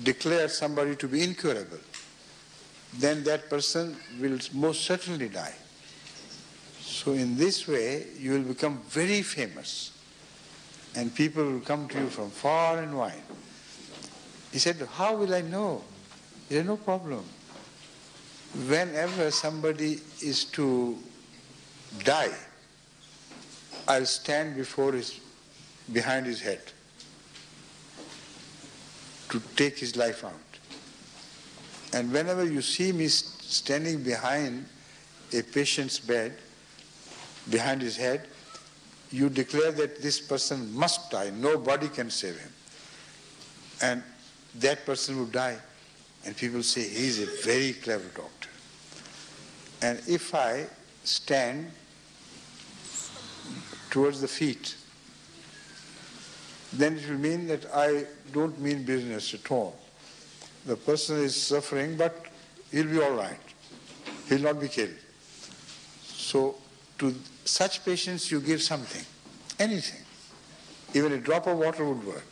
declare somebody to be incurable, then that person will most certainly die. So in this way, you will become very famous, and people will come to you from far and wide. He said, how will I know? He said, no problem. Whenever somebody is to die, I'll stand behind his head to take his life out. And whenever you see me standing behind a patient's bed, behind his head, you declare that this person must die. Nobody can save him. And that person would die. And people say, he is a very clever doctor. And if I stand towards the feet, then it will mean that I don't mean business at all. The person is suffering, but he'll be all right. He'll not be killed. So to such patients you give something, anything. Even a drop of water would work.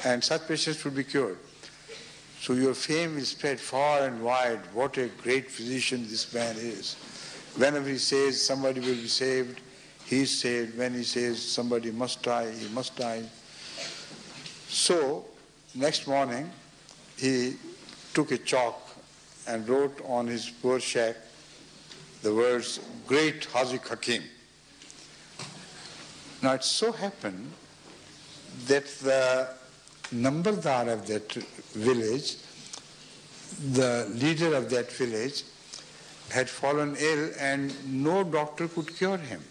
And such patients would be cured. So your fame will spread far and wide. What a great physician this man is. Whenever he says somebody will be saved, he is saved. When he says somebody must die, he must die. So, next morning, he took a chalk and wrote on his poor shack the words, Great Hazik Hakim. Now it so happened that the Nambardar of that village, the leader of that village, had fallen ill and no doctor could cure him.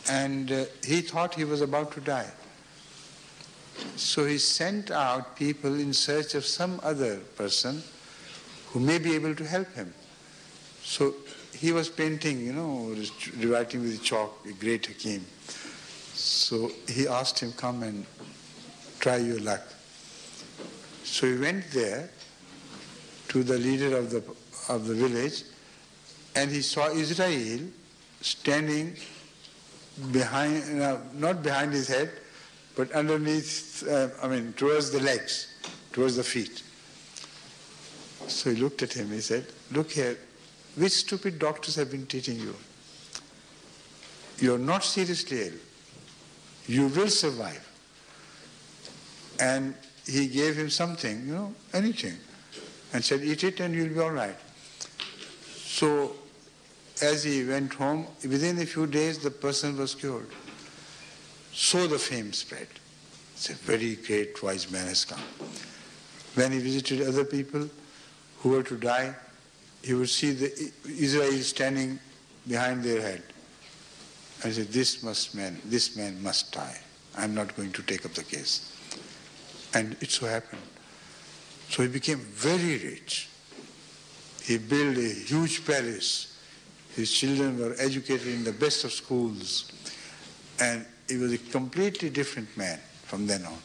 And he thought he was about to die. So he sent out people in search of some other person who may be able to help him. So he was painting, writing with chalk, a great Hakim. So he asked him, come and try your luck. So he went there to the leader of the village, and he saw Israel standing behind, not behind his head, but underneath, towards the legs, towards the feet. So he looked at him, he said, look here, which stupid doctors have been treating you? You're not seriously ill. You will survive. And he gave him something, anything, and said, eat it and you'll be all right. So as he went home, within a few days the person was cured. So the fame spread. It's a very great wise man has come. When he visited other people who were to die, he would see the Israel standing behind their head. And he said, this man must die. I'm not going to take up the case. And it so happened. So he became very rich. He built a huge palace. His children were educated in the best of schools. And he was a completely different man from then on.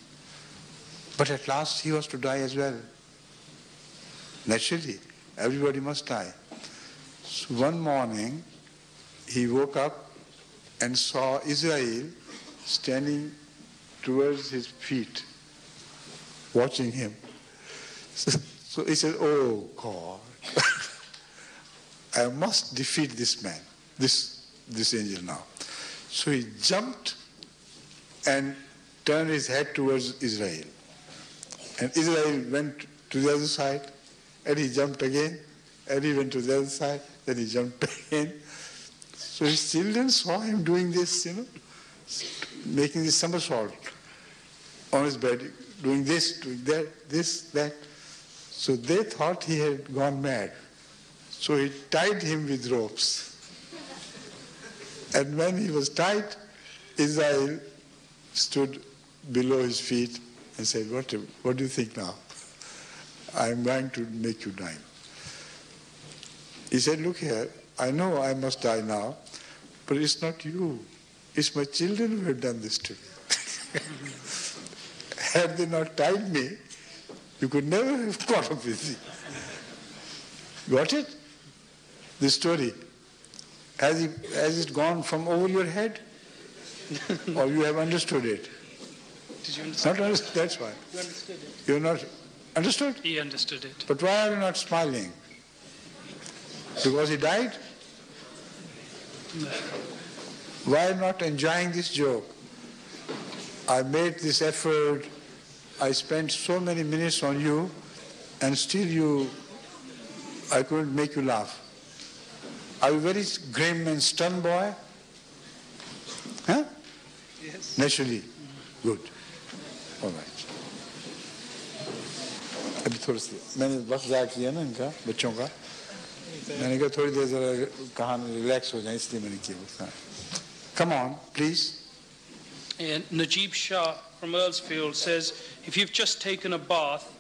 But at last he was to die as well. Naturally, everybody must die. So one morning, he woke up and saw Israel standing towards his feet, watching him. So he said, oh God, I must defeat this man, this angel now. So he jumped and turned his head towards Israel. And Israel went to the other side, and he jumped again, and he went to the other side, then he jumped again. So his children saw him doing this, making this somersault on his bed, doing this, doing that, this, that. So they thought he had gone mad. So he tied him with ropes. And when he was tied, Israel stood below his feet and said, what do you think now? I'm going to make you die. He said, look here, I know I must die now, but it's not you. It's my children who have done this to me. Had they not tied me, you could never have caught up with me. Got it? This story. Has it gone from over your head? Or you have understood it? Did you understand? Not understood, that's why. You understood it. You're not understood? He understood it. But why are you not smiling? Because he died? No. Why are you not enjoying this joke? I made this effort, I spent so many minutes on you, and still I couldn't make you laugh. Are you very grim and stern boy? Huh? Yes. Naturally. Good. All right. अभी थोड़ी सी मैंने वक्त ज़ाया किया ना इनका बच्चों का मैंने कहा थोड़ी देर ज़रा कहानी रिलैक्स हो जाए इसलिए मैंने किया Come on, please. And Najib Shah from Earlsfield says, if you've just taken a bath,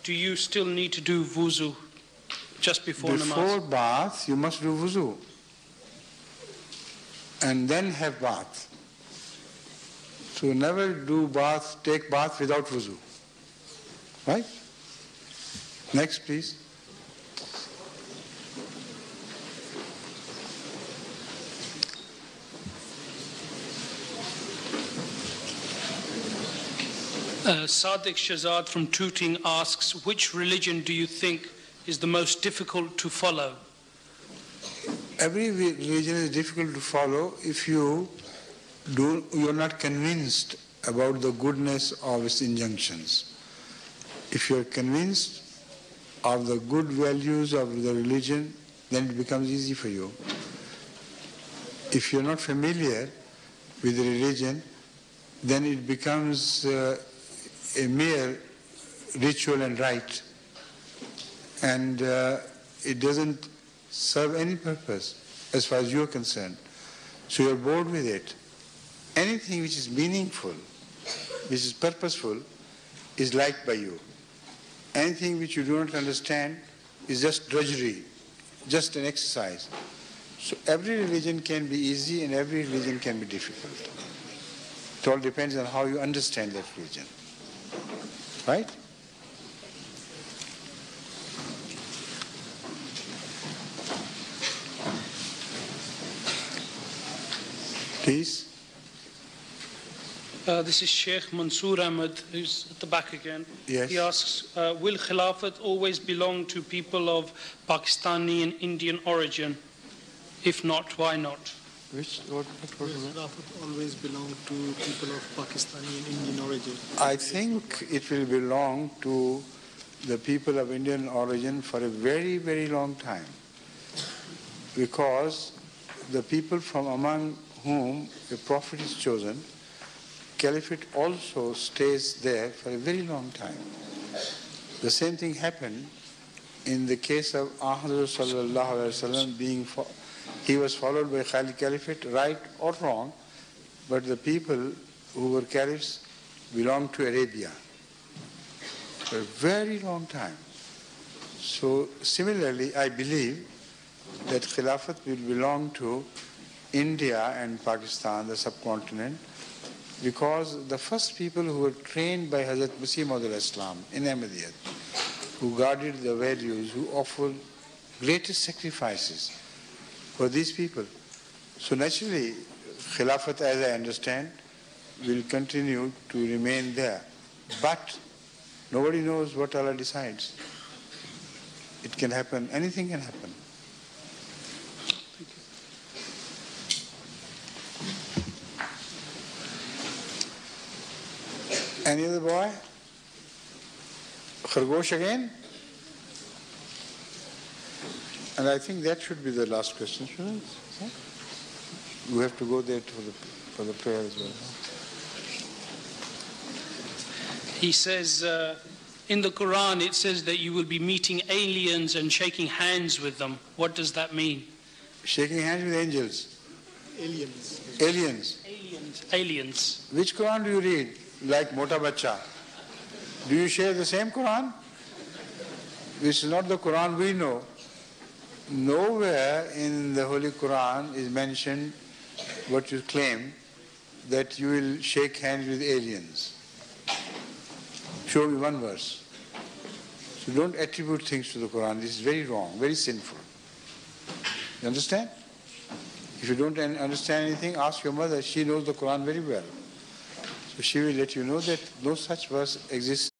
do you still need to do wuzu just before namaz? Before bath, you must do wuzu. And then have bath. So never take bath without wuzu. Right? Next, please. Sadiq Shahzad from Tooting asks, which religion do you think is the most difficult to follow? Every religion is difficult to follow if you're not convinced about the goodness of its injunctions. If you're convinced of the good values of the religion, then it becomes easy for you. If you're not familiar with the religion, then it becomes a mere ritual and rite, and it doesn't serve any purpose as far as you're concerned. So you're bored with it. Anything which is meaningful, which is purposeful, is liked by you. Anything which you do not understand is just drudgery, just an exercise. So every religion can be easy and every religion can be difficult. It all depends on how you understand that religion. Right? Please. This is Sheikh Mansoor Ahmed, who's at the back again. Yes. He asks, will Khilafat always belong to people of Pakistani and Indian origin? If not, why not? Will Khilafat always belong to people of Pakistani and Indian origin? I think it will belong to the people of Indian origin for a very, very long time. Because the people from among whom a prophet is chosen, caliphate also stays there for a very long time. The same thing happened in the case of Hadhrat sallallahu alaihi wasallam he was followed by Khalid Caliphate, right or wrong, but the people who were caliphs belonged to Arabia for a very long time. So similarly, I believe that Khilafat will belong to India and Pakistan, the subcontinent, because the first people who were trained by Hadhrat Mirza Tahir in Ahmadiyyat, who guarded the values, who offered greatest sacrifices for these people. So naturally, Khilafat, as I understand, will continue to remain there. But nobody knows what Allah decides. It can happen, anything can happen. Any other boy? Khargosh again? And I think that should be the last question, shouldn't it? We have to go there for the prayer as well. He says, in the Quran it says that you will be meeting aliens and shaking hands with them. What does that mean? Shaking hands with angels. Aliens. Aliens. Aliens. Which Quran do you read? Like Mota Bacha. Do you share the same Quran? This is not the Quran we know. Nowhere in the Holy Quran is mentioned what you claim, that you will shake hands with aliens. Show me one verse. So don't attribute things to the Quran. This is very wrong, very sinful. You understand? If you don't understand anything, ask your mother. She knows the Quran very well. So she will let you know that no such verse exists